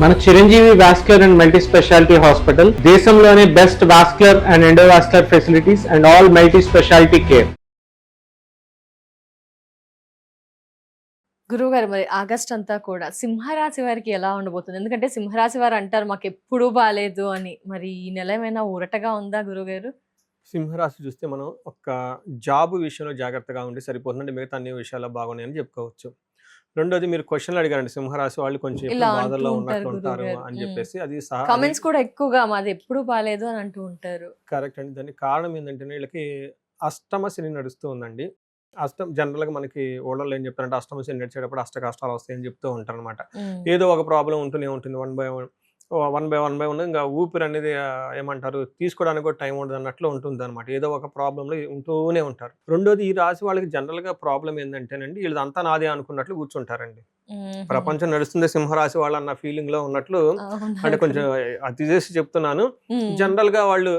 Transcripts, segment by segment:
మన Chiranjeevi vascular and multi speciality hospital దేశంలోనే best vascular and endovascular facilities and all multi speciality care. గురువుగారు, మరి August అంతా కూడా సింహరాశి వారికి ఎలా ఉండబోతుంది? ఎందుకంటే సింహరాశి వారు అంటారు మాకు ఎప్పుడూ బాగాలేదు అని. మరి ఈ నెల ఏమైనా ఊరటగా ఉందా గురువుగారు? సింహరాశి చూస్తే మనం ఒక జాబ్ విషయంలో జాగ్రత్తగా ఉండి సరిపోతుందంటే మిగతా అన్ని విషయాల్లో బాగున్నాయని చెప్పుకోవచ్చు. రెండోది, మీరు క్వశ్చన్లు అడిగారండి, సింహరాశి వాళ్ళు కొంచెం ఇలా ఎక్కువ అంటూ బాధల్లో ఉంటారు ఉన్నట్లు ఉంటారు గురువుగారు. అని చెప్పేసి అది కామెంట్స్ కూడా ఎక్కువగా మాది ఎప్పుడూ బాగాలేదు అని అంటూ ఉంటారు. కరెక్ట్ అండి. దానికి కారణం ఏంటంటే వీళ్ళకి అష్టమ శని నడుస్తూ ఉందండి. జనరల్గా మనకి ఊళ్ళలో ఏం చెప్తారంటే అష్టమ శని నడిచేటప్పుడు అష్ట కష్టాలు వస్తాయని చెప్తూ ఉంటారు అనమాట. ఏదో ఒక ప్రాబ్లం ఉంటూనే ఉంటుంది, వన్ బై వన్ ఇంకా ఊపిరి అనేది ఏమంటారు తీసుకోవడానికి కూడా టైం ఉండదు అన్నట్లు ఉంటుంది అనమాట. ఏదో ఒక ప్రాబ్లంలో ఉంటూనే ఉంటారు. రెండోది, ఈ రాశి వాళ్ళకి జనరల్గా ప్రాబ్లం ఏంటంటేనండి వీళ్ళదంతా నాదే అనుకున్నట్లు కూర్చుంటారండి. ప్రపంచం నడుస్తుంది సింహరాశి వాళ్ళు అన్న ఫీలింగ్ లో ఉన్నట్లు. అంటే కొంచెం అతి చేసి చెప్తున్నాను. జనరల్ గా వాళ్ళు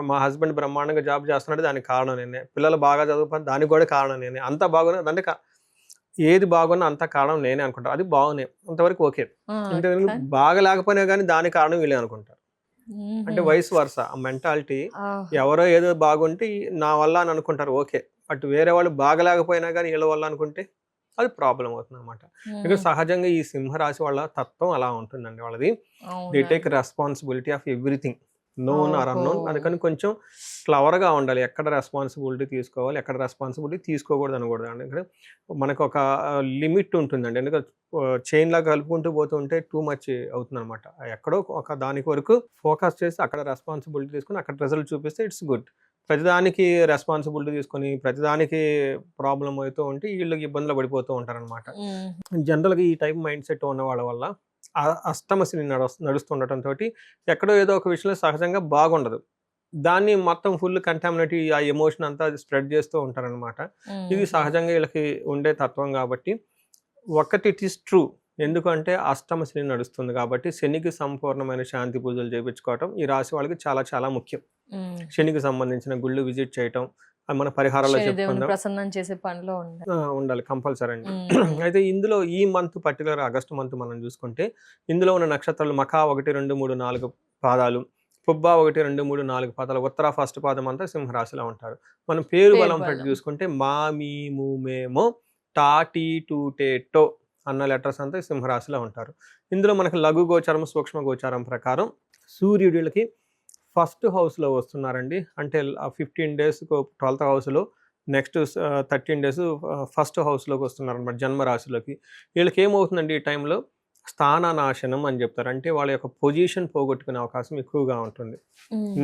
మా హస్బెండ్ బ్రహ్మాండంగా జాబ్ చేస్తున్నాడు, దానికి కారణం నేనే. పిల్లలు బాగా చదువుతాను, దానికి కూడా కారణం నేనే. అంతా బాగున్నా అంటే ఏది బాగున్నా అంత కారణం నేనే అనుకుంటారు. అది బాగున్నాయి అంతవరకు ఓకే. అంటే బాగా లేకపోయినా కానీ దాని కారణం వీళ్ళే అనుకుంటారు. అంటే వయసు వరుస ఆ మెంటాలిటీ. ఎవరో ఏదో బాగుంటే నా వల్ల అని అనుకుంటారు ఓకే. బట్ వేరే వాళ్ళు బాగా లేకపోయినా కానీ వీళ్ళ వల్ల అనుకుంటే అది ప్రాబ్లం అవుతుంది అనమాట. ఎందుకంటే సహజంగా ఈ సింహరాశి వాళ్ళ తత్వం అలా ఉంటుందండి. వాళ్ళది they take responsibility of everything, known are unknown. అందుకని కొంచెం క్లవర్గా ఉండాలి. ఎక్కడ రెస్పాన్సిబిలిటీ తీసుకోవాలి, ఎక్కడ రెస్పాన్సిబిలిటీ తీసుకోకూడదు అనకూడదు. ఎందుకంటే మనకు ఒక లిమిట్ ఉంటుందండి. ఎందుకంటే చైన్ లాగా కలుపుకుంటూ పోతూ ఉంటే టూ మచ్ అవుతుంది అనమాట. ఎక్కడో ఒక దానికి వరకు ఫోకస్ చేసి అక్కడ రెస్పాన్సిబిలిటీ తీసుకుని అక్కడ రిజల్ట్ చూపిస్తే ఇట్స్ గుడ్. ప్రతిదానికి రెస్పాన్సిబిలిటీ తీసుకొని ప్రతిదానికి ప్రాబ్లం అవుతూ ఉంటే వీళ్ళకి ఇబ్బందులు పడిపోతూ ఉంటారనమాట. జనరల్గా ఈ టైప్ మైండ్ సెట్ ఉన్న వాళ్ళ వల్ల అష్టమ శని నడుస్తుండటంతో ఎక్కడో ఏదో ఒక విషయంలో సహజంగా బాగుండదు. దాన్ని మొత్తం ఫుల్ కంటామినేట్ ఆ ఎమోషన్ అంతా స్ప్రెడ్ చేస్తూ ఉంటారనమాట. ఇది సహజంగా వీళ్ళకి ఉండే తత్వం కాబట్టి ఒకటి ఇట్ ఈస్ ట్రూ. ఎందుకంటే అష్టమ శని నడుస్తుంది కాబట్టి శనికి సంపూర్ణమైన శాంతి పూజలు చేయించుకోవటం ఈ రాశి వాళ్ళకి చాలా చాలా ముఖ్యం. శనికి సంబంధించిన గుళ్ళు విజిట్ చేయటం, మన పరిహారాల్లో చెప్పుకుందాం, ప్రసన్నం చేసే పనిలో ఉండాలి కంపల్సరీ అండి. అయితే ఇందులో ఈ మంత్ పర్టికులర్ ఆగస్టు మంత్ మనం చూసుకుంటే ఇందులో ఉన్న నక్షత్రాలు మఖా 1, 2, 3, 4 పాదాలు, పుబ్బ 1, 2, 3, 4 పాదాలు, ఉత్తర ఫస్ట్ పాదం అంతా సింహరాశిలో ఉంటారు. మనం పేరు బలం పెట్టి చూసుకుంటే మా మీ ము మేమో టా టీ టూ టే టో అన్న లెటర్స్ అంతా సింహరాశిలో ఉంటారు. ఇందులో మనకు లఘు గోచారం సూక్ష్మ గోచారం ప్రకారం సూర్యుడికి ఫస్ట్ హౌస్లో వస్తున్నారండి. అంటే 15 days 12th హౌస్లో, నెక్స్ట్ 13 days ఫస్ట్ హౌస్లోకి వస్తున్నారు అనమాట, జన్మరాశిలోకి. వీళ్ళకి ఏమవుతుందండి ఈ టైంలో స్థాననాశనం అని చెప్తారు. అంటే వాళ్ళ యొక్క పొజిషన్ పోగొట్టుకునే అవకాశం ఎక్కువగా ఉంటుంది.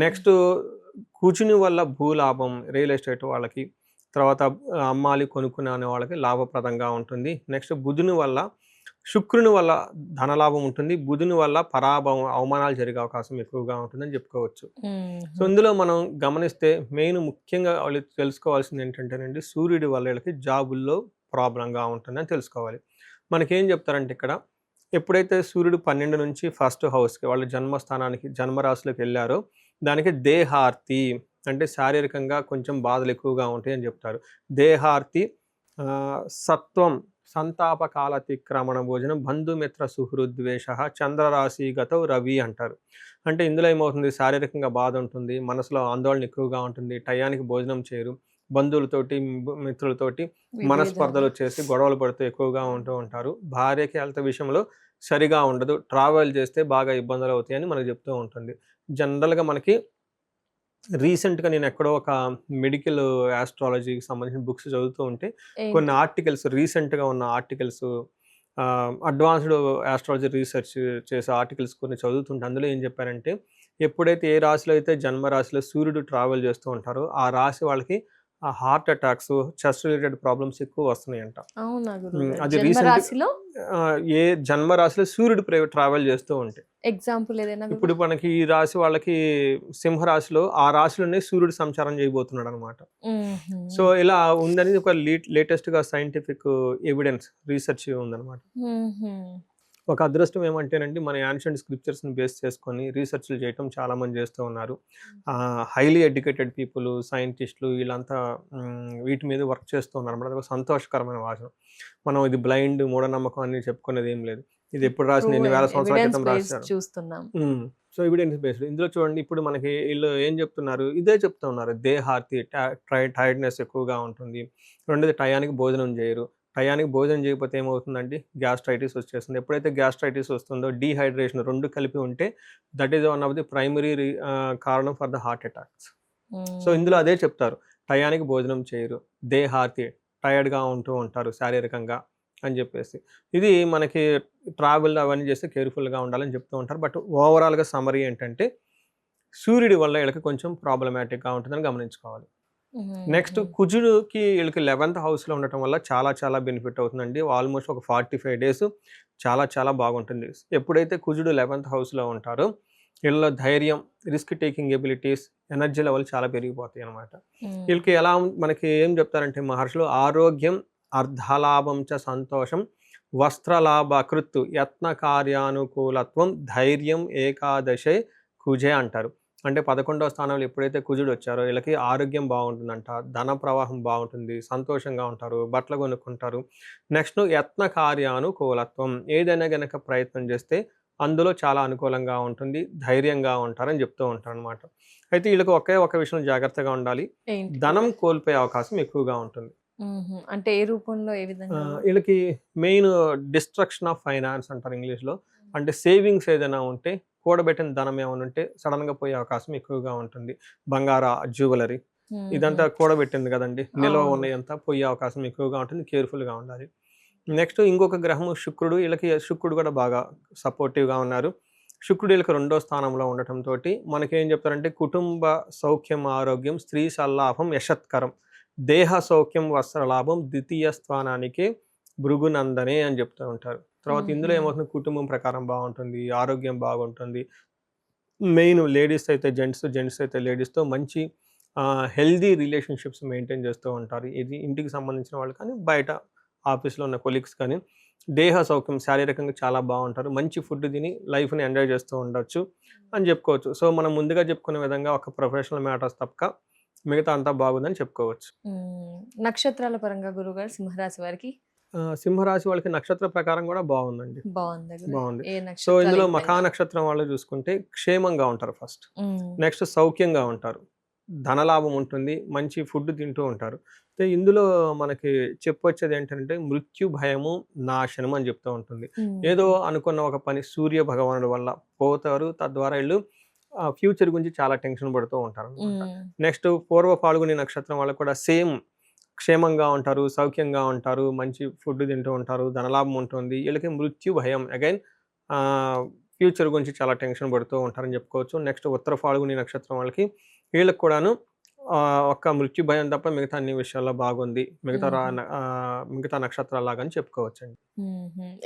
నెక్స్ట్ కూర్చుని వల్ల భూలాభం, రియల్ ఎస్టేట్ వాళ్ళకి, తర్వాత అమ్మాలి కొనుక్కునే అనే వాళ్ళకి లాభప్రదంగా ఉంటుంది. నెక్స్ట్ బుధుని వల్ల, శుక్రుని వల్ల ధనలాభం ఉంటుంది. బుధుని వల్ల పరాభవం, అవమానాలు జరిగే అవకాశం ఎక్కువగా ఉంటుందని చెప్పుకోవచ్చు. సో ఇందులో మనం గమనిస్తే మెయిన్ ముఖ్యంగా వాళ్ళు తెలుసుకోవాల్సింది ఏంటంటేనండి, సూర్యుడి వల్ల వీళ్ళకి జాబుల్లో ప్రాబ్లంగా ఉంటుందని తెలుసుకోవాలి. మనకేం చెప్తారంటే ఇక్కడ ఎప్పుడైతే సూర్యుడు 12 నుంచి ఫస్ట్ హౌస్కి వాళ్ళ జన్మస్థానానికి జన్మరాశిలోకి వెళ్ళారో దానికి దేహార్తి అంటే శారీరకంగా కొంచెం బాధలు ఎక్కువగా ఉంటాయి అని చెప్తారు. దేహార్తి, సత్వం, సంతాపకాలతిక్రమణ భోజనం, బంధుమిత్ర సుహృద్వేష, చంద్రరాశిగతో రవి అంటారు. అంటే ఇందులో ఏమవుతుంది, శారీరకంగా బాధ ఉంటుంది, మనసులో ఆందోళన ఎక్కువగా ఉంటుంది, టయానికి భోజనం చేయరు, బంధువులతోటి మిత్రులతోటి మనస్పర్ధలు వచ్చేసి గొడవలు పడుతూ ఎక్కువగా ఉంటూ ఉంటారు. భార్యకి హెల్త్ విషయంలో సరిగా ఉండదు, ట్రావెల్ చేస్తే బాగా ఇబ్బందులు అవుతాయని మనకు చెప్తూ ఉంటుంది. జనరల్గా మనకి రీసెంట్గా నేను ఎక్కడో ఒక మెడికల్ ఆస్ట్రాలజీకి సంబంధించిన బుక్స్ చదువుతూ ఉంటే కొన్ని ఆర్టికల్స్, రీసెంట్గా ఉన్న ఆర్టికల్స్, అడ్వాన్స్డ్ ఆస్ట్రాలజీ రీసెర్చ్ చేసే ఆర్టికల్స్ కొన్ని చదువుతుంటే అందులో ఏం చెప్పారంటే ఎప్పుడైతే ఏ రాశిలో అయితే జన్మరాశిలో సూర్యుడు ట్రావెల్ చేస్తూ ఉంటారో ఆ రాశి వాళ్ళకి heart attacks, chest related problems ఎక్కువ వస్తున్నాయంట. అది రీసెంట్ ఏ జన్మరాశిలో సూర్యుడు ట్రావెల్ చేస్తూ ఉంటే. ఎగ్జాంపుల్ ఏదైనా ఇప్పుడు మనకి ఈ రాశి వాళ్ళకి సింహరాశిలో ఆ రాశిలోనే సూర్యుడు సంచారం చేయబోతున్నాడు అనమాట. సో ఇలా ఉందని ఒక లేటెస్ట్ గా సైంటిఫిక్ ఎవిడెన్స్ రీసెర్చ్ ఉందన్నమాట. ఒక అదృష్టం ఏమంటేనండి మన యాన్షియంట్ స్క్రిప్చర్స్ని బేస్ చేసుకొని రీసెర్చ్లు చేయటం చాలామంది చేస్తూ ఉన్నారు. హైలీ ఎడ్యుకేటెడ్ పీపుల్, సైంటిస్టులు వీళ్ళంతా వీటి మీద వర్క్ చేస్తూ ఉన్నారు అన్నమాట. అది ఒక సంతోషకరమైన వాచనం. మనం ఇది బ్లైండ్ మూఢనమ్మకం అని చెప్పుకునేది ఏం లేదు. ఇది ఎప్పుడు రాసిన ఎన్ని వేల సంవత్సరాల ఎవిడెన్స్ క్రితం బేస్డ్ రాశారు. చూస్తున్నాం. సో ఎవిడెన్స్ బేస్డ్ ఇందులో చూడండి, ఇప్పుడు మనకి వీళ్ళు ఏం చెప్తున్నారు, ఇదే చెప్తూ ఉన్నారు. దేహార్తి, టైర్డ్నెస్ ఎక్కువగా ఉంటుంది. రెండోది టయానికి భోజనం చేయరు. టయానికి భోజనం చేయకపోతే ఏమవుతుందండి, గ్యాస్ట్రైటిస్ వచ్చేస్తుంది. ఎప్పుడైతే గ్యాస్ట్రైటిస్ వస్తుందో డీహైడ్రేషన్ రెండు కలిపి ఉంటే that is one of the primary కారణం for the heart attacks. So ఇందులో అదే చెప్తారు, టయానికి భోజనం చేయరు, దేహార్తి, టైర్డ్గా ఉంటూ ఉంటారు శారీరకంగా అని చెప్పేసి. ఇది మనకి ట్రావెల్ అవన్నీ చేస్తే కేర్ఫుల్గా ఉండాలని చెప్తూ ఉంటారు. బట్ ఓవరాల్గా సమరీ ఏంటంటే సూర్యుడి వల్ల వీళ్ళకి కొంచెం ప్రాబ్లమాటిక్గా ఉంటుందని గమనించుకోవాలి. నెక్స్ట్ కుజుడుకి వీళ్ళకి 11th హౌస్లో ఉండటం వల్ల చాలా చాలా బెనిఫిట్ అవుతుందండి. ఆల్మోస్ట్ ఒక 45 days చాలా చాలా బాగుంటుంది. ఎప్పుడైతే కుజుడు 11th హౌస్లో ఉంటారో వీళ్ళ ధైర్యం, risk taking abilities, energy level చాలా పెరిగిపోతాయి అనమాట. వీళ్ళకి ఎలా మనకి ఏం చెప్తారంటే మహర్షులు, ఆరోగ్యం, అర్ధలాభం చ సంతోషం, వస్త్రలాభ కృత్తు, యత్న కార్యానుకూలత్వం, ధైర్యం ఏకాదశే కుజే అంటారు. అంటే 11వ స్థానంలో ఎప్పుడైతే కుజుడు వచ్చారో వీళ్ళకి ఆరోగ్యం బాగుంటుందంట, ధన ప్రవాహం బాగుంటుంది, సంతోషంగా ఉంటారు, బట్టలు కొనుక్కుంటారు. నెక్స్ట్ యత్న కార్యానుకూలత్వం, ఏదైనా గనక ప్రయత్నం చేస్తే అందులో చాలా అనుకూలంగా ఉంటుంది, ధైర్యంగా ఉంటారని చెప్తూ ఉంటారు అనమాట. అయితే వీళ్ళకి ఒక విషయం జాగ్రత్తగా ఉండాలి, ధనం కోల్పోయే అవకాశం ఎక్కువగా ఉంటుంది. అంటే ఏ రూపంలో, ఏ విధంగా? వీళ్ళకి మెయిన్ డిస్ట్రక్షన్ ఆఫ్ ఫైనాన్స్ అంటారు ఇంగ్లీష్లో. అంటే సేవింగ్స్ ఏదైనా ఉంటే, కూడబెట్టిన ధనం ఏమైనా ఉంటే సడన్గా పోయే అవకాశం ఎక్కువగా ఉంటుంది. బంగారా, జ్యువెలరీ ఇదంతా కూడబెట్టింది కదండి, నిల్వ ఉన్నాయంతా పోయే అవకాశం ఎక్కువగా ఉంటుంది, కేర్ఫుల్గా ఉండాలి. నెక్స్ట్ ఇంకొక గ్రహము శుక్రుడు, వీళ్ళకి శుక్రుడు కూడా బాగా సపోర్టివ్గా ఉన్నారు. శుక్రుడు వీళ్ళకి 2వ స్థానంలో ఉండటంతో మనకేం చెప్తారంటే కుటుంబ సౌఖ్యం, ఆరోగ్యం, స్త్రీ సల్లాభం, యశత్కరం, దేహ సౌఖ్యం, వస్త్రలాభం, ద్వితీయ స్థానానికి భృగునందనే అని చెప్తూ ఉంటారు. తర్వాత ఇందులో ఏమవుతుంది, కుటుంబం ప్రకారం బాగుంటుంది, ఆరోగ్యం బాగుంటుంది. మెయిన్ లేడీస్ అయితే జెంట్స్, జెంట్స్ అయితే లేడీస్తో మంచి హెల్దీ రిలేషన్షిప్స్ మెయింటైన్ చేస్తూ ఉంటారు. ఇది ఇంటికి సంబంధించిన వాళ్ళు కానీ బయట ఆఫీస్లో ఉన్న కొలీగ్స్ కానీ. దేహ సౌఖ్యం, శారీరకంగా చాలా బాగుంటారు, మంచి ఫుడ్ తిని లైఫ్ని ఎంజాయ్ చేస్తూ ఉండొచ్చు అని చెప్పుకోవచ్చు. సో మనం ముందుగా చెప్పుకునే విధంగా ఒక ప్రొఫెషనల్ మ్యాటర్స్ తప్పక మిగతా అంతా బాగుందని చెప్పుకోవచ్చు. నక్షత్రాల పరంగా గురుగారు సింహరాశి వారికి? సింహరాశి వాళ్ళకి నక్షత్ర ప్రకారం కూడా బాగుందండి, బాగుంది. సో ఇందులో మఖా నక్షత్రం వాళ్ళు చూసుకుంటే క్షేమంగా ఉంటారు ఫస్ట్. నెక్స్ట్ సౌఖ్యంగా ఉంటారు, ధనలాభం ఉంటుంది, మంచి ఫుడ్ తింటూ ఉంటారు. అయితే ఇందులో మనకి చెప్పొచ్చేది ఏంటంటే మృత్యు భయము, నాశనం అని చెప్తూ ఉంటుంది. ఏదో అనుకున్న ఒక పని సూర్య భగవానుడి వల్ల పోతారు, తద్వారా వీళ్ళు ఫ్యూచర్ గురించి చాలా టెన్షన్ పడుతూ ఉంటారు అనమాట. నెక్స్ట్ పూర్వ పాల్గొని నక్షత్రం వాళ్ళకు కూడా సేమ్, క్షేమంగా ఉంటారు, సౌఖ్యంగా ఉంటారు, మంచి ఫుడ్ తింటూ ఉంటారు, ధనలాభం ఉంటుంది. వీళ్ళకి మృత్యు భయం, అగైన్ ఫ్యూచర్ గురించి చాలా టెన్షన్ పడుతూ ఉంటారని చెప్పుకోవచ్చు. నెక్స్ట్ ఉత్తర ఫాల్గుని నక్షత్రం వాళ్ళకి వీళ్ళకి కూడాను ఒక్క మృత్యు భయం తప్ప మిగతా అన్ని విషయాల్లో బాగుంది, మిగతా నక్షత్రాలాగా అని చెప్పుకోవచ్చండి.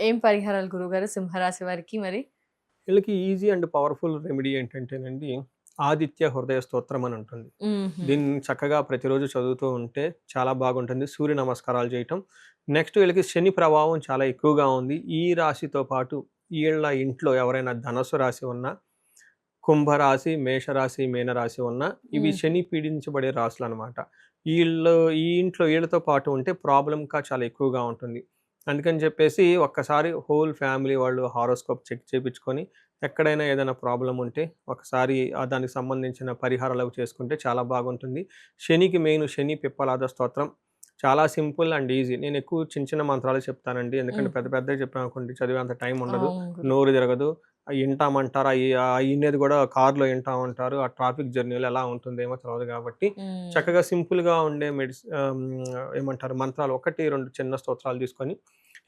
ఏం పరిహారాలు గురుగారు సింహరాశి వారికి? మరి వీళ్ళకి ఈజీ అండ్ పవర్ఫుల్ రెమెడీ ఏంటంటేనండి, ఆదిత్య హృదయ స్తోత్రం అని ఉంటుంది. దీన్ని చక్కగా ప్రతిరోజు చదువుతూ ఉంటే చాలా బాగుంటుంది. సూర్య నమస్కారాలు చేయటం. నెక్స్ట్ వీళ్ళకి శని ప్రభావం చాలా ఎక్కువగా ఉంది. ఈ రాశితో పాటు వీళ్ళ ఇంట్లో ఎవరైనా ధనస్సు రాశి ఉన్నా, కుంభరాశి, మేషరాశి, మీనరాశి ఉన్నా, ఇవి శని పీడించబడే రాశులు అనమాట. ఈ ఇంట్లో వీళ్ళతో పాటు ఉంటే ప్రాబ్లంగా చాలా ఎక్కువగా ఉంటుంది. అందుకని చెప్పేసి ఒక్కసారి హోల్ ఫ్యామిలీ వాళ్ళు హారోస్కోప్ చెక్ చేయించుకొని ఎక్కడైనా ఏదైనా ప్రాబ్లం ఉంటే ఒకసారి దానికి సంబంధించిన పరిహారాలు చేసుకుంటే చాలా బాగుంటుంది. శనికి మెయిన్ శని పిప్పలాద స్తోత్రం చాలా సింపుల్ అండ్ ఈజీ. నేను ఎక్కువ చిన్న మంత్రాలు చెప్తానండి, ఎందుకంటే పెద్ద పెద్దగా చెప్పానుకోండి చదివేంత టైం ఉండదు, నోరు తిరగదు. వింటామంటారు, వినేది కూడా కార్లో వింటామంటారు, ఆ ట్రాఫిక్ జర్నీలో ఎలా ఉంటుందేమో తెలియదు. కాబట్టి చక్కగా సింపుల్గా ఉండే ఏమంటారు మంత్రాలు 1-2 చిన్న స్తోత్రాలు తీసుకొని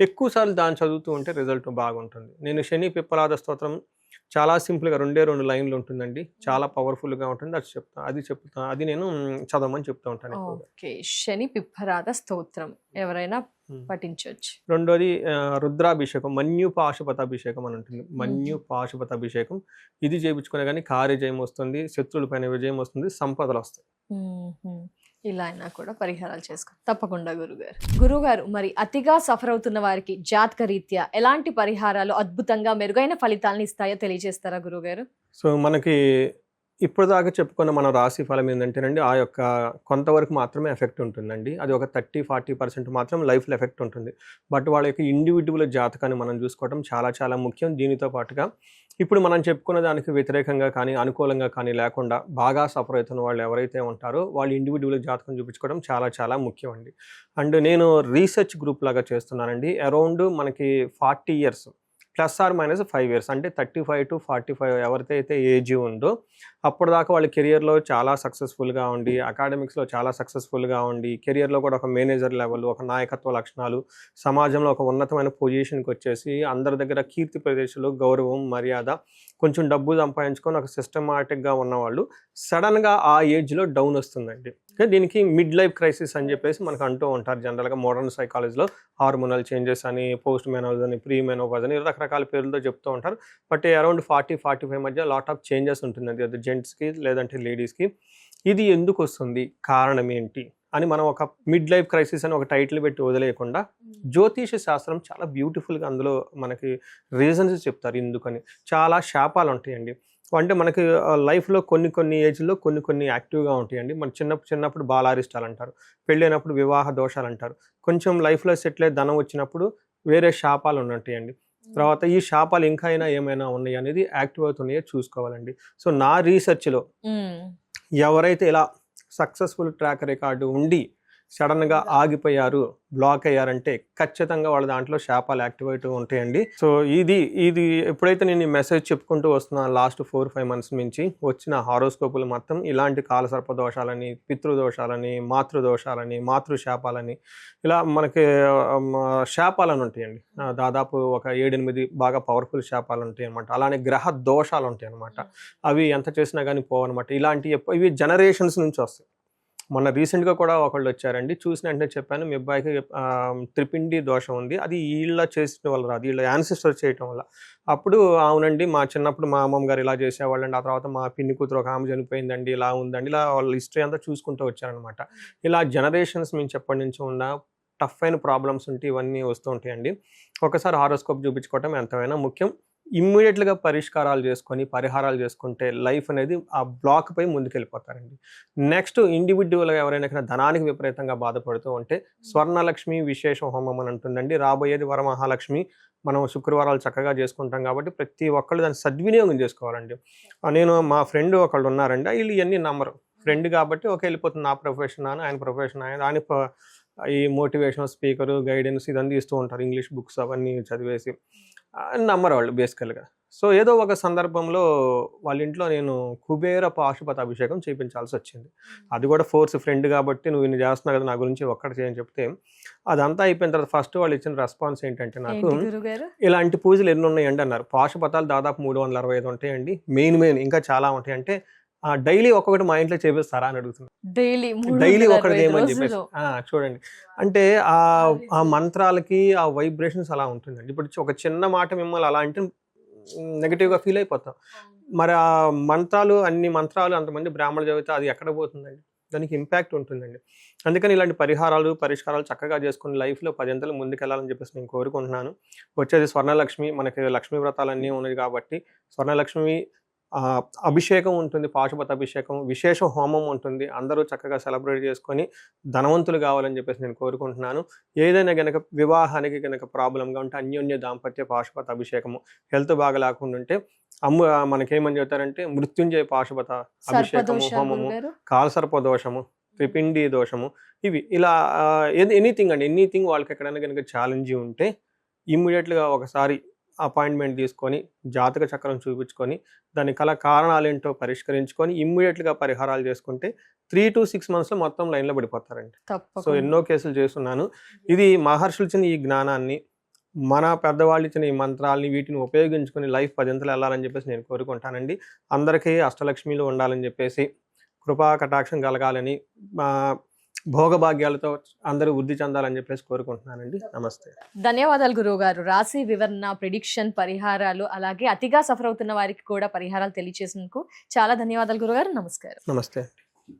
ఎక్కువసార్లు దాన్ని చదువుతూ ఉంటే రిజల్ట్ బాగుంటుంది. నేను శని పిప్పలాద స్తోత్రం చాలా సింపుల్గా 2 లైన్లు ఉంటుందండి, చాలా పవర్ఫుల్గా ఉంటుంది. అది చెప్తాను, అది నేను చదవమని చెప్తూ ఉంటాను. శని పిప్పలాద స్తోత్రం ఎవరైనా పఠించవచ్చు. రెండోది రుద్రాభిషేకం, మన్యు పాశుపతాభిషేకం అని ఉంటుంది. మన్యు పాశుపతాభిషేకం ఇది చేయించుకునే కానీ కార్యజయం వస్తుంది, శత్రువుల పైన విజయం వస్తుంది, సంపదలు వస్తాయి. ఇలా అయినా కూడా పరిహారాలు చేసుకో తప్పకుండా గురుగారు. మరి అతిగా సఫర్ అవుతున్న వారికి జాతక రీత్యా ఎలాంటి పరిహారాలు అద్భుతంగా మెరుగైన ఫలితాలను ఇస్తాయో తెలియజేస్తారా గురుగారు? సో మనకి ఇప్పుడు దాకా చెప్పుకున్న మన రాశి ఫలం ఏంటంటేనండి, ఆ యొక్క కొంతవరకు మాత్రమే ఎఫెక్ట్ ఉంటుందండి. అది ఒక 30-40% మాత్రం లైఫ్‌లో ఎఫెక్ట్ ఉంటుంది. బట్ వాళ్ళ యొక్క ఇండివిడ్యువల్ జాతకాన్ని మనం చూసుకోవడం చాలా చాలా ముఖ్యం. దీనితో పాటుగా ఇప్పుడు మనం చెప్పుకున్న దానికి వ్యతిరేకంగా కానీ, అనుకూలంగా కానీ లేకుండా బాగా సఫర్ అవుతున్న వాళ్ళు ఎవరైతే ఉంటారో వాళ్ళు ఇండివిడ్యువల్ జాతకం చూపించుకోవడం చాలా చాలా ముఖ్యం అండి. అండ్ నేను రీసెర్చ్ గ్రూప్ లాగా చేస్తున్నానండి. అరౌండ్ మనకి 40 ఇయర్స్ +/- 5 ఇయర్స్ అంటే 35-45 ఎవరికైతే ఏజ్ ఉందో అప్పటిదాకా వాళ్ళ కెరియర్‌లో చాలా సక్సెస్‌ఫుల్‌గా ఉండి, అకాడమిక్స్‌లో చాలా సక్సెస్‌ఫుల్‌గా ఉండి, కెరియర్‌లో కూడా ఒక మేనేజర్ లెవెల్, ఒక నాయకత్వ లక్షణాలు, సమాజంలో ఒక ఉన్నతమైన పొజిషన్‌కి వచ్చేసి అందరి దగ్గర కీర్తి ప్రతిష్టలు, గౌరవం, మర్యాద, కొంచెం డబ్బు సంపాదించుకొని ఒక సిస్టమాటిక్‌గా ఉన్నవాళ్ళు సడన్‌గా ఆ ఏజ్‌లో డౌన్ వస్తుందండి. దీనికి మిడ్ లైఫ్ క్రైసిస్ అని చెప్పేసి మనకు అంటూ ఉంటారు జనరల్‌గా మోడర్న్ సైకాలజీలో. హార్మోనల్ చేంజెస్ అని, పోస్ట్ మెనోపాజ్ అని, ప్రీ మెనోపాజ్ అని రకరకాల పేర్లతో చెప్తూ ఉంటారు. బట్ అరౌండ్ 40-45 మధ్య లాట్ ఆఫ్ చేంజెస్ ఉంటుందండి. అది జెంట్స్‌కి లేదంటే లేడీస్‌కి. ఇది ఎందుకు వస్తుంది? కారణం ఏంటి? అని మనం ఒక మిడ్ లైఫ్ క్రైసిస్ అని ఒక టైటిల్ పెట్టి వదిలేయకుండా జ్యోతిష శాస్త్రం చాలా బ్యూటిఫుల్‌గా అందులో మనకి రీజన్స్ చెప్తారు ఎందుకని. చాలా శాపాలు ఉంటాయండి. అంటే మనకి లైఫ్‌లో కొన్ని ఏజ్‌లో కొన్ని యాక్టివ్‌గా ఉంటాయండి. మన చిన్నప్పుడు బాలారిష్టాలు అంటారు. పెళ్ళైనప్పుడు వివాహ దోషాలు అంటారు. కొంచెం లైఫ్‌లో సెటిల్ అయ్యి ధనం వచ్చినప్పుడు వేరే శాపాలు ఉన్నట్టుయండి. తర్వాత ఈ శాపాలు ఇంకా ఏమైనా ఉన్నాయి అనేది యాక్టివ్ అవుతున్నాయో చూసుకోవాలండి. సో నా రీసెర్చ్‌లో ఎవరైతే ఇలా సక్సెస్ఫుల్ ట్రాక్ రికార్డు ఉండి సడన్‌గా ఆగిపోయారు, బ్లాక్ అయ్యారంటే ఖచ్చితంగా వాళ్ళ దాంట్లో శాపాలు యాక్టివేట్ ఉంటాయండి. సో ఇది ఎప్పుడైతే నేను ఈ మెసేజ్ చెప్పుకుంటూ వస్తున్నాను లాస్ట్ 4-5 మంత్స్ నుంచి వచ్చిన హారోస్కోపులు మొత్తం ఇలాంటి కాలసర్ప దోషాలని, పితృదోషాలని, మాతృదోషాలని, మాతృశాపాలని ఇలా మనకి శాపాలని ఉంటాయండి. దాదాపు ఒక 7-8 బాగా పవర్ఫుల్ శాపాలు ఉంటాయి అనమాట. అలానే గ్రహ దోషాలు ఉంటాయి అనమాట. అవి ఎంత చేసినా కానీ పోవన్నమాట. ఇవి జనరేషన్స్ నుంచి వస్తాయి. మొన్న రీసెంట్‌గా కూడా ఒకళ్ళు వచ్చారండి. చూసిన వెంటనే చెప్పాను, మీ అబ్బాయికి త్రిపిండి దోషం ఉంది. అది ఈళ్ళ చేసిన వల్ల రాదు, వీళ్ళ యాన్సిస్టర్ చేయటం వల్ల. అప్పుడు అవునండి, మా చిన్నప్పుడు మా అమ్మమ్మ గారు ఇలా చేసేవాళ్ళండి. ఆ తర్వాత మా పిన్ని కూతురు ఒక ఆమె చనిపోయిందండి, ఇలా ఉందండి. ఇలా వాళ్ళ హిస్టరీ అంతా చూసుకుంటూ వచ్చారనమాట. ఇలా జనరేషన్స్ నుంచి ఎప్పటి నుంచో ఉన్న టఫ్ అయిన ప్రాబ్లమ్స్ ఉంటే ఇవన్నీ వస్తూ ఉంటాయండి. ఒకసారి హారోస్కోప్ చూపించుకోవటం ఎంతైనా ముఖ్యం. ఇమ్మీడియట్‌గా పరిష్కారాలు చేసుకొని, పరిహారాలు చేసుకుంటే లైఫ్ అనేది ఆ బ్లాక్‌పై ముందుకెళ్ళిపోతారండి. నెక్స్ట్ ఇండివిడ్యువల్‌గా ఎవరైనా ధనానికి విపరీతంగా బాధపడుతూ ఉంటే స్వర్ణలక్ష్మి విశేష హోమం అని ఉంటుందండి. రాబోయేది వరమహాలక్ష్మి. మనం శుక్రవారాలు చక్కగా చేసుకుంటాం కాబట్టి ప్రతి ఒక్కళ్ళు దాన్ని సద్వినియోగం చేసుకోవాలండి. నేను మా ఫ్రెండ్ ఒకళ్ళు ఉన్నారండి. వీళ్ళు ఇవన్నీ నమ్మరు. ఫ్రెండ్ కాబట్టి ఓకే వెళ్ళిపోతుంది, నా ప్రొఫెషన్ అని, ఆయన ప్రొఫెషన్ ఆయన ఈ మోటివేషనల్ స్పీకరు, గైడెన్స్ ఇదంతా ఇస్తూ ఉంటారు. ఇంగ్లీష్ బుక్స్ అవన్నీ చదివేసి నమ్మరు వాళ్ళు బేసికల్‌గా. సో ఏదో ఒక సందర్భంలో వాళ్ళ ఇంట్లో నేను కుబేర పాశుపత అభిషేకం చేయించాల్సి వచ్చింది. అది కూడా ఫోర్స్, ఫ్రెండ్ కాబట్టి నువ్వు ఇన్ని చేస్తున్నావు కదా, నా గురించి ఒక్కటి చేయని చెప్తే అదంతా అయిపోయిన తర్వాత ఫస్ట్ వాళ్ళు ఇచ్చిన రెస్పాన్స్ ఏంటంటే నాకు, ఇలాంటి పూజలు ఎన్ని ఉన్నాయండి అన్నారు. పాశుపతాలు దాదాపు 365 ఉంటాయండి. మెయిన్ ఇంకా చాలా ఉంటాయి. అంటే డైలీ ఒక్కొక్కటి మా ఇంట్లో చేపిస్తారా అని అడుగుతున్నారు. డైలీ ఒకటి చేయమని చెప్పేసి. చూడండి, అంటే ఆ మంత్రాలకి ఆ వైబ్రేషన్స్ అలా ఉంటుందండి. ఇప్పుడు ఒక చిన్న మాట మిమ్మల్ని అలా అంటే నెగిటివ్గా ఫీల్ అయిపోతాం. మరి ఆ అన్ని మంత్రాలు అంతమంది బ్రాహ్మణులు చదివితే అది ఎక్కడ పోతుందండి? దానికి ఇంపాక్ట్ ఉంటుందండి. అందుకని ఇలాంటి పరిష్కారాలు చక్కగా చేసుకుని లైఫ్లో 10 అంతలు ముందుకెళ్ళాలని చెప్పేసి నేను కోరుకుంటున్నాను. వచ్చేది స్వర్ణలక్ష్మి, మనకి లక్ష్మీ వ్రతాలన్నీ ఉన్నాయి కాబట్టి స్వర్ణలక్ష్మి అభిషేకం ఉంటుంది, పాశుపత అభిషేకం, విశేష హోమం ఉంటుంది. అందరూ చక్కగా సెలబ్రేట్ చేసుకొని ధనవంతులు కావాలని చెప్పేసి నేను కోరుకుంటున్నాను. ఏదైనా గనక వివాహానికి గనక ప్రాబ్లంగా ఉంటే అన్యోన్య దాంపత్య పాశుపత అభిషేకము, హెల్త్ బాగా లేకుండా ఉంటే మనకేమని చెప్తారంటే మృత్యుంజయ పాశుపత అభిషేకము, హోమము, కాలసర్ప దోషము, త్రిపిండి దోషము, ఇవి ఇలా ఎనీథింగ్ వాళ్ళకి ఎక్కడైనా కనుక ఛాలెంజ్ ఉంటే ఇమ్మీడియట్గా ఒకసారి అపాయింట్మెంట్ తీసుకొని జాతక చక్రం చూపించుకొని దాని కారణాలు ఏంటో పరిష్కరించుకొని ఇమ్మీడియట్గా పరిహారాలు చేసుకుంటే 3-6 మంత్స్లో మొత్తం లైన్లో పడిపోతారండి. సో ఎన్నో కేసులు చేస్తున్నాను. ఇది మహర్షులు ఇచ్చిన ఈ జ్ఞానాన్ని, మన పెద్దవాళ్ళు ఇచ్చిన ఈ మంత్రాలని వీటిని ఉపయోగించుకొని లైఫ్ 10 అంతలు వెళ్ళాలని చెప్పేసి నేను కోరుకుంటానండి. అందరికీ అష్టలక్ష్మిలు ఉండాలని చెప్పేసి, కృపా కటాక్షం కలగాలని, భోగభాగ్యాలతో అందరూ వృద్ధి చెందాలని చెప్పేసి కోరుకుంటున్నానండి. నమస్తే, ధన్యవాదాలు గురువు గారు. రాశి వివరణ, ప్రిడిక్షన్, పరిహారాలు, అలాగే అతిగా సఫర్ అవుతున్న వారికి కూడా పరిహారాలు తెలియజేసినందుకు చాలా ధన్యవాదాలు గురుగారు. నమస్కారం. నమస్తే.